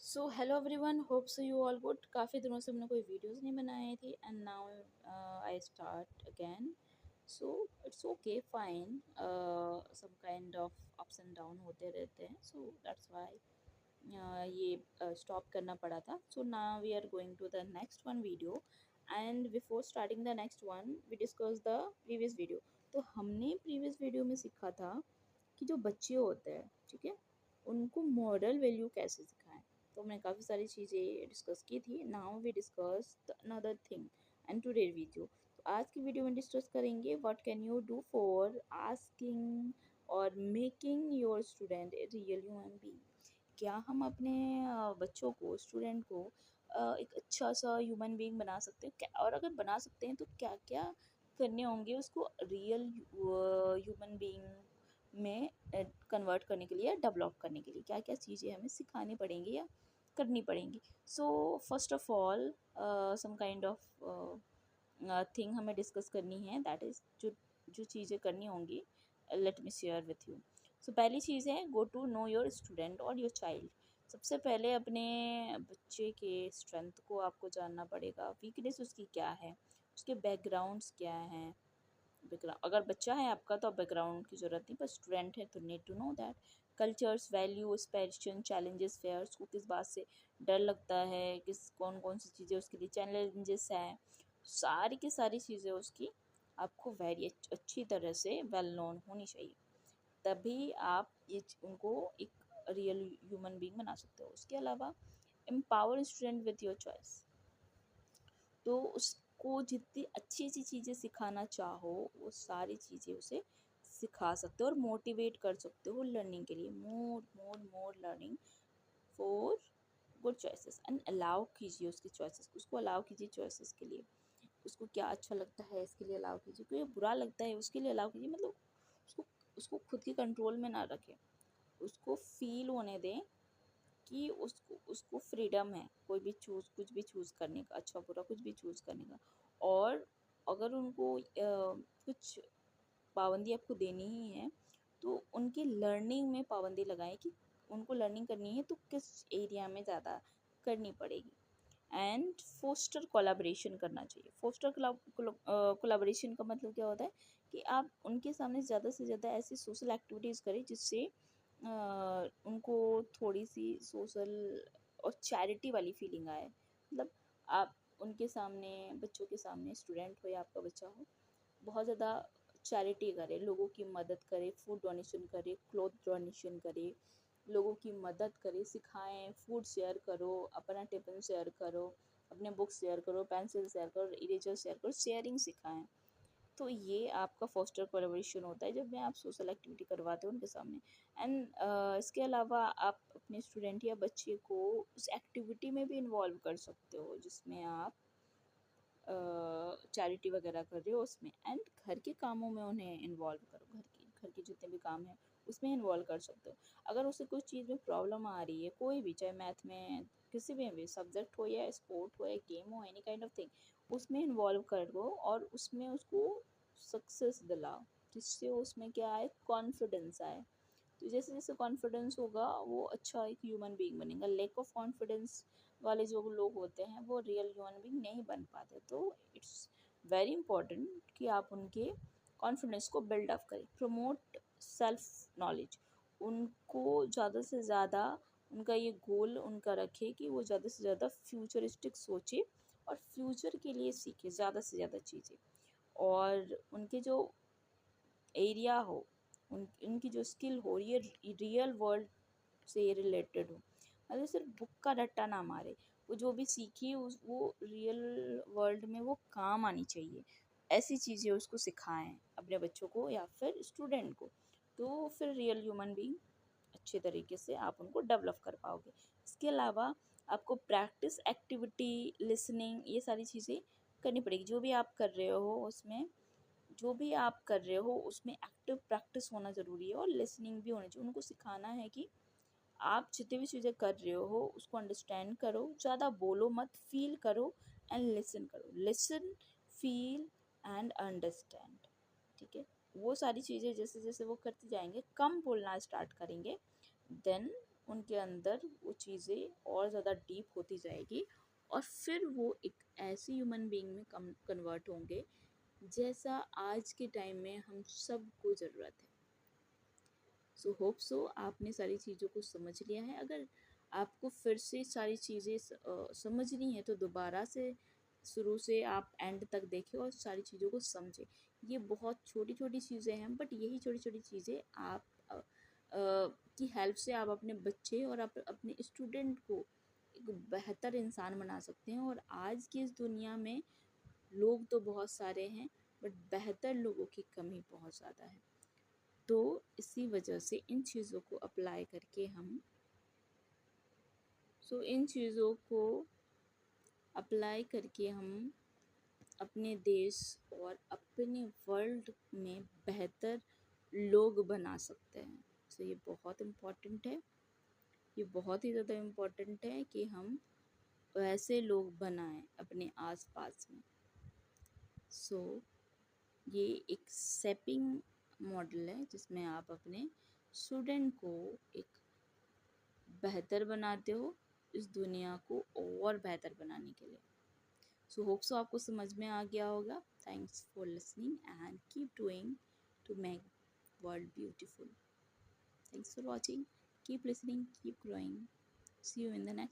So hello everyone, hope so you all good. काफ़ी दिनों से हमने कोई वीडियोस नहीं बनाए थे and now I start again. So it's okay fine, some kind of ups and down होते रहते हैं, सो दैट्स वाई ये स्टॉप करना पड़ा था। So now we are going to the next one video and before starting the next one we discuss the previous video. तो हमने previous video में सीखा था कि जो बच्चे होते हैं, ठीक है, उनको मॉरल वैल्यू कैसे सिखाएं। तो हमने काफ़ी सारी चीज़ें डिस्कस की थी। Now we discuss another thing and today video. तो आज की वीडियो में डिस्कस करेंगे what can you do for asking और making your student a real human being. क्या हम अपने बच्चों को, स्टूडेंट को एक अच्छा सा ह्यूमन बीइंग बना सकते हैं क्या, और अगर बना सकते हैं तो क्या क्या करने होंगे उसको रियल ह्यूमन बीइंग में कन्वर्ट करने के लिए, डेवलप करने के लिए क्या क्या चीज़ें हमें सिखानी पड़ेंगी या करनी पड़ेंगी। So first of all some kind of thing हमें डिस्कस करनी है, दैट इज़ जो जो चीज़ें करनी होंगी, let me share with you. So पहली चीज़ है go to know your student और योर चाइल्ड। सबसे पहले अपने बच्चे के स्ट्रेंथ को आपको जानना पड़ेगा, वीकनेस उसकी क्या है, उसके बैकग्राउंड्स क्या हैं। बैकग्राउंड, अगर बच्चा है आपका तो आप बैकग्राउंड की ज़रूरत नहीं, पर स्टूडेंट है तो need to know that cultures, values, passion, challenges, fears को किस बात से डर लगता है, किस कौन कौन सी चीज़ें उसके लिए चैलेंजेस हैं, सारी की सारी चीज़ें उसकी आपको वेरी अच्छी तरह से वेल नोन होनी चाहिए। तभी आप उनको एक रियल ह्यूमन बीइंग बना सकते हो। उसके अलावा empower student with your choice. तो उसको जितनी अच्छी अच्छी चीज़ें सिखाना चाहो वो सारी चीज़ें उसे सिखा सकते हो और मोटिवेट कर सकते हो लर्निंग के लिए। More more more learning for good choices and allow कीजिए उसकी चॉइसेस, उसको अलाउ कीजिए चॉइसेस के लिए। उसको क्या अच्छा लगता है इसके लिए अलाउ कीजिए, कोई बुरा लगता है उसके लिए अलाउ कीजिए। मतलब उसको उसको खुद के कंट्रोल में ना रखें, उसको फील होने दें कि उसको उसको फ्रीडम है कोई भी चूज़, कुछ भी चूज़ करने का, अच्छा बुरा कुछ भी चूज़ करने का। और अगर उनको कुछ पाबंदी आपको देनी ही है तो उनकी लर्निंग में पाबंदी लगाएं कि उनको लर्निंग करनी है तो किस एरिया में ज़्यादा करनी पड़ेगी। एंड फोस्टर कोलाब्रेशन करना चाहिए। फोस्टर कोलाब्रेशन का मतलब क्या होता है कि आप उनके सामने ज़्यादा से ज़्यादा ऐसी सोशल एक्टिविटीज़ करें जिससे उनको थोड़ी सी सोशल और चैरिटी वाली फीलिंग आए। मतलब आप उनके सामने, बच्चों के सामने, स्टूडेंट हो या आपका बच्चा हो, बहुत ज़्यादा चैरिटी करे, लोगों की मदद करे, फूड डोनेशन करे, क्लॉथ डोनेशन करे, लोगों की मदद करे, सिखाएं, फूड शेयर करो, अपना टिफ़िन शेयर करो, अपने बुक्स शेयर करो, पेंसिल शेयर करो, इरेजर शेयर करो, शेयरिंग सिखाएं। तो ये आपका फोस्टर कोलैबोरेशन होता है जब में आप सोशल एक्टिविटी करवाते हो उनके सामने। एंड इसके अलावा आप अपने स्टूडेंट या बच्चे को उस एक्टिविटी में भी इन्वॉल्व कर सकते हो जिसमें आप चैरिटी वगैरह कर रहे हो उसमें। एंड घर के कामों में उन्हें इन्वॉल्व करो, घर के जितने भी काम हैं उसमें इन्वॉल्व कर सकते हो। अगर उसे कुछ चीज़ में प्रॉब्लम आ रही है, कोई भी, चाहे मैथ में, किसी भी सब्जेक्ट हो या स्पोर्ट हो या गेम हो, एनी काइंड ऑफ थिंग, उसमें इन्वॉल्व करो और उसमें उसको सक्सेस दिलाओ, जिससे उसमें क्या आए, कॉन्फिडेंस आए। तो जैसे जैसे कॉन्फिडेंस होगा वो अच्छा एक ह्यूमन बीइंग बनेगा। लैक ऑफ कॉन्फिडेंस वाले जो लोग होते हैं वो रियल ह्यूमन बीइंग नहीं बन पाते। तो इट्स वेरी इंपॉर्टेंट कि आप उनके कॉन्फिडेंस को बिल्ड अप करें। प्रमोट सेल्फ नॉलेज, उनको ज़्यादा से ज़्यादा उनका ये गोल उनका रखे कि वो ज़्यादा से ज़्यादा फ्यूचरिस्टिक सोचे और फ्यूचर के लिए सीखे ज़्यादा से ज़्यादा चीज़ें। और उनके जो एरिया हो, उनकी जो स्किल हो ये रियल वर्ल्ड से रिलेटेड हो। मतलब सिर्फ बुक का रट्टा ना मारे, वो जो भी सीखी वो रियल वर्ल्ड में वो काम आनी चाहिए। ऐसी चीज़ें उसको सिखाएं अपने बच्चों को या फिर स्टूडेंट को। तो फिर रियल ह्यूमन बीइंग अच्छे तरीके से आप उनको डेवलप कर पाओगे। इसके अलावा आपको प्रैक्टिस, एक्टिविटी, लिसनिंग, ये सारी चीज़ें करनी पड़ेगी। जो भी आप कर रहे हो उसमें एक्टिव प्रैक्टिस होना ज़रूरी है और लिसनिंग भी होनी चाहिए। उनको सिखाना है कि आप जितनी भी चीज़ें कर रहे हो उसको अंडरस्टैंड करो, ज़्यादा बोलो मत, फील करो एंड लिसन करो। लिसन, फील एंड अंडरस्टैंड, ठीक है। वो सारी चीज़ें जैसे जैसे वो करते जाएंगे, कम बोलना स्टार्ट करेंगे, देन उनके अंदर वो चीज़ें और ज़्यादा डीप होती जाएगी और फिर वो एक ऐसी ह्यूमन बीइंग में कन्वर्ट होंगे जैसा आज के टाइम में हम सबको ज़रूरत है। सो होप सो आपने सारी चीज़ों को समझ लिया है। अगर आपको फिर से सारी चीज़ें समझनी है तो दोबारा से शुरू से आप एंड तक देखें और सारी चीज़ों को समझें। ये बहुत छोटी छोटी चीज़ें हैं, बट यही छोटी छोटी चीज़ें आप की हेल्प से आप अपने बच्चे और आप अपने स्टूडेंट को एक बेहतर इंसान बना सकते हैं। और आज की इस दुनिया में लोग तो बहुत सारे हैं, बट बेहतर लोगों की कमी बहुत ज़्यादा है। तो इसी वजह से इन चीज़ों को अप्लाई करके हम इन चीज़ों को अप्लाई करके हम अपने देश और अपने वर्ल्ड में बेहतर लोग बना सकते हैं। ये बहुत इम्पोर्टेंट है। ये बहुत ही ज़्यादा इम्पोर्टेंट है कि हम वैसे लोग बनाएं अपने आसपास में। सो ये एक सेपिंग मॉडल है जिसमें आप अपने स्टूडेंट को एक बेहतर बनाते हो इस दुनिया को और बेहतर बनाने के लिए। सो होप सो आपको समझ में आ गया होगा। Thanks for listening and keep doing to make world beautiful. Thanks for watching. Keep listening, keep growing. See you in the next